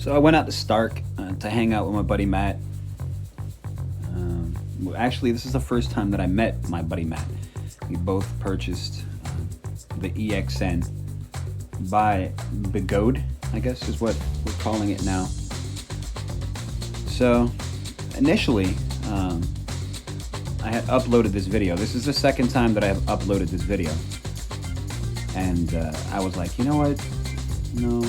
So I went out to Stark to hang out with my buddy Matt. Actually, this is the first time that I met my buddy Matt. We both purchased the EXN by Begode, I guess is what we're calling it now. So initially, I had uploaded this video. This is the second time that I have uploaded this video. And I was like, you know what? No.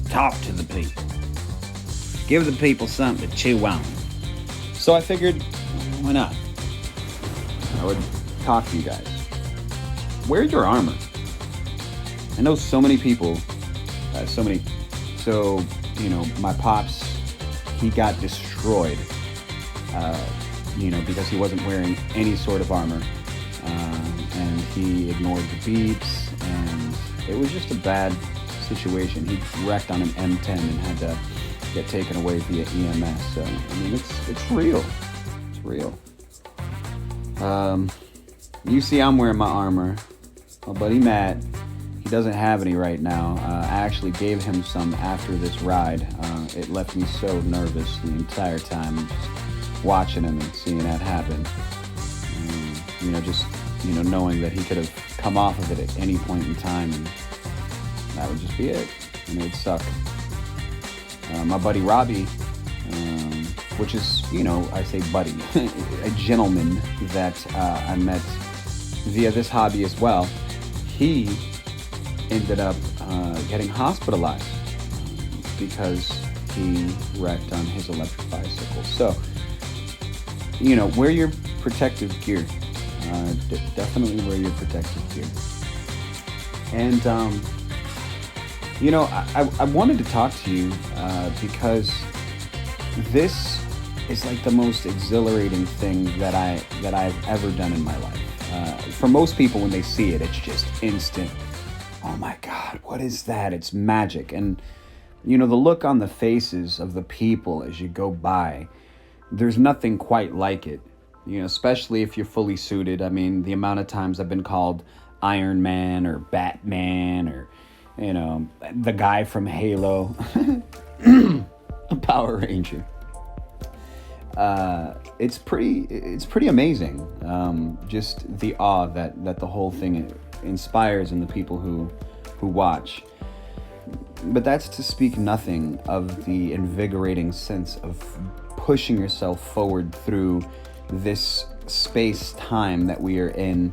Talk to the people. Give the people something to chew on. So I figured, why not? I would talk to you guys. Where's your armor? I know so many people, my pops, he got destroyed, because he wasn't wearing any sort of armor. And he ignored the beeps, and it was just a bad situation. He wrecked on an M10 and had to get taken away via EMS. So, I mean, it's real. It's real. You see I'm wearing my armor. My buddy Matt, he doesn't have any right now. I actually gave him some after this ride. It left me so nervous the entire time, just watching him and seeing that happen. Knowing that he could have come off of it at any point in time, and that would just be it, and it would suck. My buddy Robbie, which is, I say buddy, a gentleman that I met via this hobby as well, he ended up getting hospitalized because he wrecked on his electric bicycle. So, wear your protective gear. Definitely wear your protective gear. And, I wanted to talk to you because this is like the most exhilarating thing that I've ever done in my life. For most people, when they see it, it's just instant. Oh my God, what is that? It's magic. And, the look on the faces of the people as you go by, there's nothing quite like it. Especially if you're fully suited. I mean, the amount of times I've been called Iron Man or Batman or, the guy from Halo, a Power Ranger. It's pretty amazing. Just the awe that the whole thing inspires in the people who watch. But that's to speak nothing of the invigorating sense of pushing yourself forward through this space-time that we are in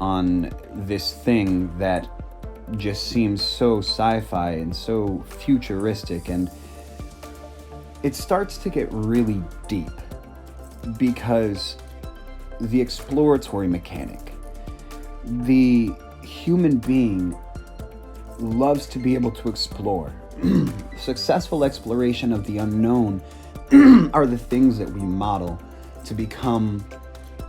on this thing that just seems so sci-fi and so futuristic, and it starts to get really deep because the exploratory mechanic, the human being loves to be able to explore. Successful exploration of the unknown are the things that we model to become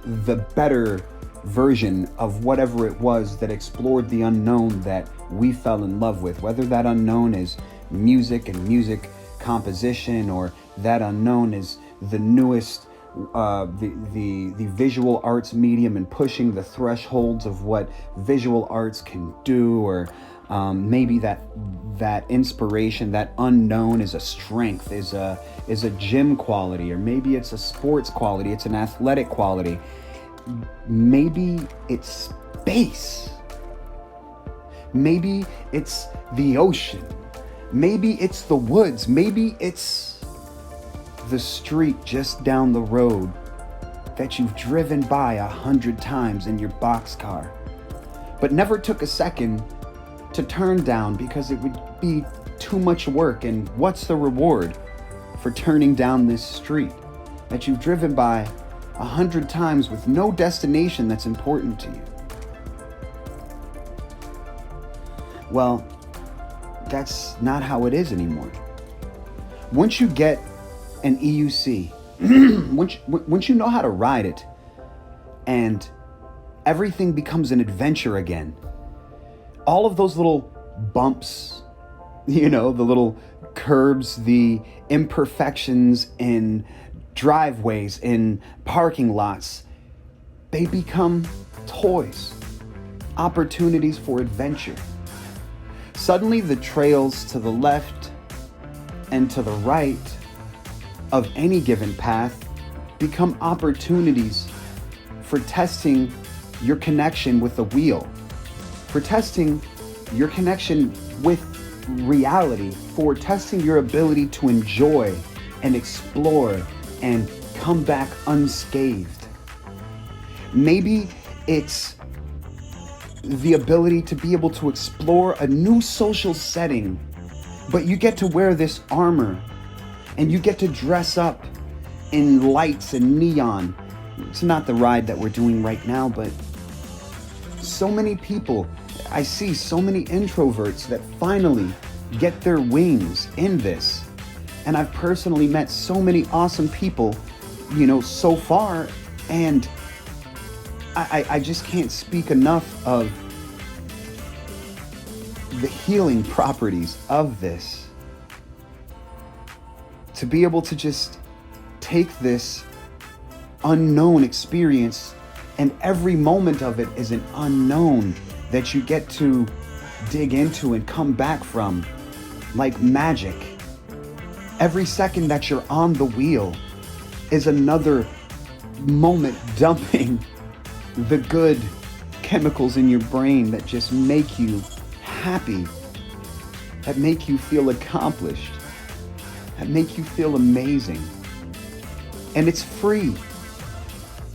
the better version of whatever it was that explored the unknown that we fell in love with, whether that unknown is music and music composition, or that unknown is the newest the visual arts medium and pushing the thresholds of what visual arts can do, or maybe that inspiration, that unknown is a strength, is a gym quality, or maybe it's a sports quality, it's an athletic quality. Maybe it's space. Maybe it's the ocean. Maybe it's the woods. Maybe it's the street just down the road that you've driven by 100 times in your boxcar, but never took a second to turn down because it would be too much work. And what's the reward for turning down this street that you've driven by 100 times with no destination that's important to you? Well, that's not how it is anymore. Once you get an EUC, once you know how to ride it, and everything becomes an adventure again, all of those little bumps, the little curbs, the imperfections in driveways, in parking lots, they become toys, opportunities for adventure. Suddenly the trails to the left and to the right of any given path become opportunities for testing your connection with the wheel, for testing your connection with reality, for testing your ability to enjoy and explore and come back unscathed. Maybe it's the ability to be able to explore a new social setting, but you get to wear this armor and you get to dress up in lights and neon. It's not the ride that we're doing right now, but so many people, I see so many introverts that finally get their wings in this. And I've personally met so many awesome people, so far, and I just can't speak enough of the healing properties of this. To be able to just take this unknown experience, and every moment of it is an unknown that you get to dig into and come back from like magic. Every second that you're on the wheel is another moment dumping the good chemicals in your brain that just make you happy, that make you feel accomplished, that make you feel amazing. And it's free.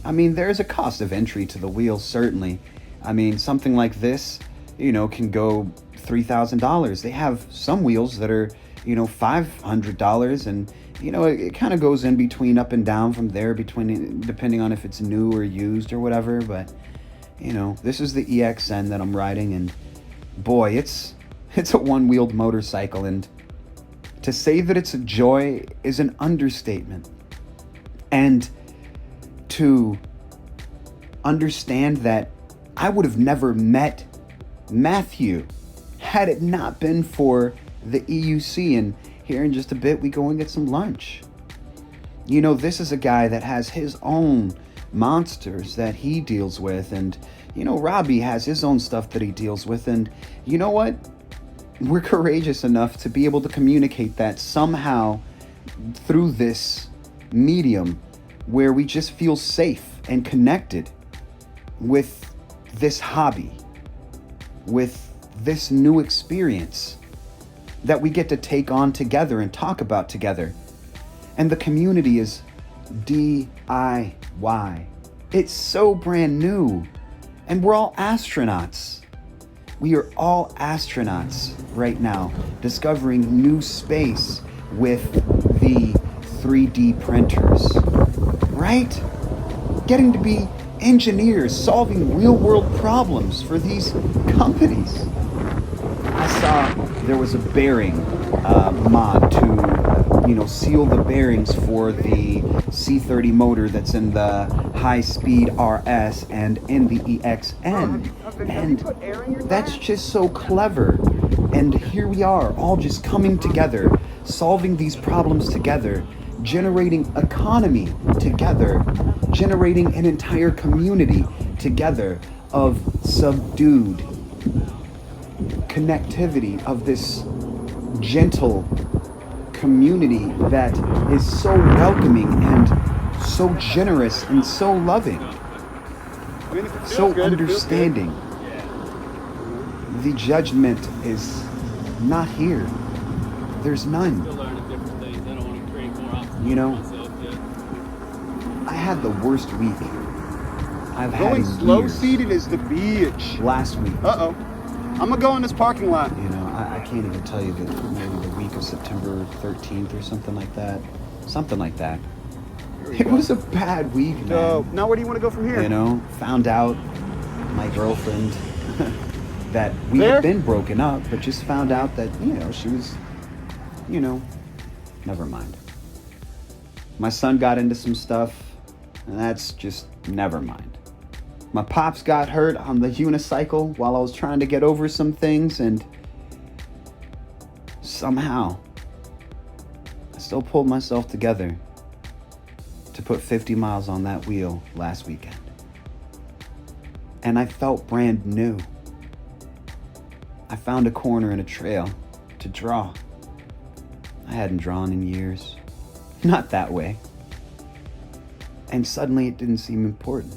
I mean, there's a cost of entry to the wheel, certainly. I mean, something like this, can go $3,000. They have some wheels that are, $500, and it kind of goes in between, up and down from there, depending on if it's new or used or whatever. But this is the EXN that I'm riding, and boy, it's a one-wheeled motorcycle, and to say that it's a joy is an understatement. And to understand that I would have never met Matthew had it not been for the EUC, and here in just a bit we go and get some lunch. This is a guy that has his own monsters that he deals with, and Robbie has his own stuff that he deals with, and you know what? We're courageous enough to be able to communicate that somehow through this medium where we just feel safe and connected with this hobby, with this new experience that we get to take on together and talk about together. And the community is DIY. It's so brand new. And we're all astronauts. We are all astronauts right now, discovering new space with the 3D printers, right? Getting to be engineers, solving real-world problems for these companies. I saw there was a bearing mod to, seal the bearings for the C30 motor that's in the high-speed RS and in the EXN. And that's just so clever. And here we are, all just coming together, solving these problems together, generating economy together, generating an entire community together of subdued connectivity, of this gentle community that is so welcoming and so generous and so loving, so understanding. The judgment is not here. There's none. I had the worst week I've had in years. Going slow-seated is the beach. Last week. Uh-oh. I'm gonna go in this parking lot. I can't even tell you that maybe the week of September 13th or something like that. Something like that. It was a bad week, man. So, now where do you want to go from here? Found out my girlfriend that we had been broken up, but just found out that, she was, never mind. My son got into some stuff, and that's just never mind. My pops got hurt on the unicycle while I was trying to get over some things, and somehow I still pulled myself together to put 50 miles on that wheel last weekend. And I felt brand new. I found a corner in a trail to draw. I I hadn't drawn in years. Not that way. And suddenly it didn't seem important.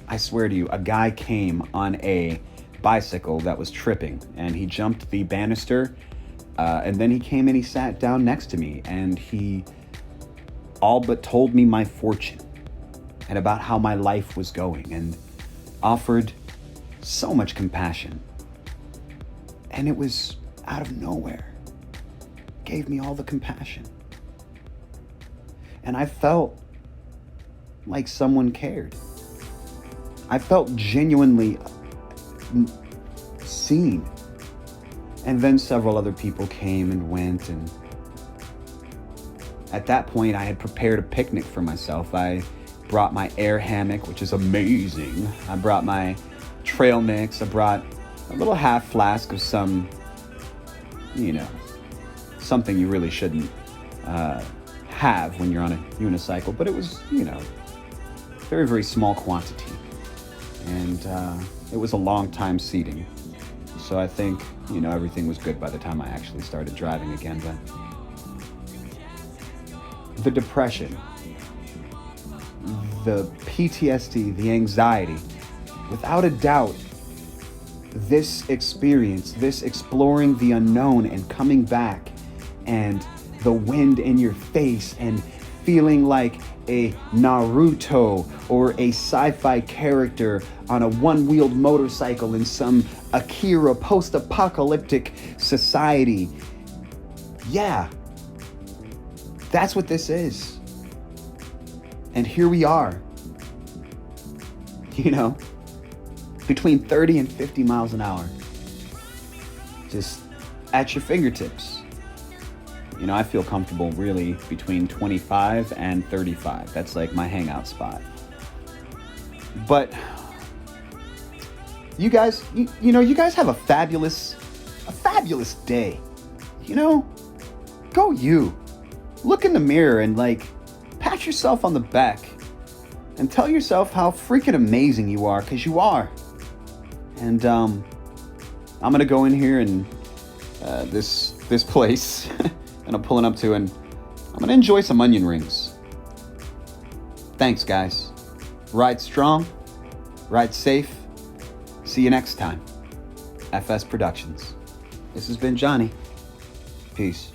I swear to you, a guy came on a bicycle that was tripping, and he jumped the banister, and then he came and he sat down next to me, and he all but told me my fortune and about how my life was going, and offered so much compassion. And it was out of nowhere. Gave me all the compassion. And I felt like someone cared. I felt genuinely seen. And then several other people came and went, and at that point I had prepared a picnic for myself. I brought my air hammock, which is amazing. I brought my trail mix. I brought a little half flask of some, something you really shouldn't have when you're on a unicycle, but it was, very, very small quantity. And it was a long time seating. So I think, everything was good by the time I actually started driving again. But the depression, the PTSD, the anxiety, without a doubt, this experience, this exploring the unknown and coming back, and the wind in your face, and feeling like a Naruto or a sci-fi character on a one-wheeled motorcycle in some Akira post-apocalyptic society. Yeah, that's what this is. And here we are, between 30 and 50 miles an hour, just at your fingertips. I feel comfortable really between 25 and 35. That's like my hangout spot. But you guys, you guys have a fabulous day. Go you. Look in the mirror and pat yourself on the back and tell yourself how freaking amazing you are, because you are. And I'm gonna go in here and this place and I'm pulling up to, and I'm gonna enjoy some onion rings. Thanks, guys. Ride strong, ride safe. See you next time. FS Productions. This has been Johnny. Peace.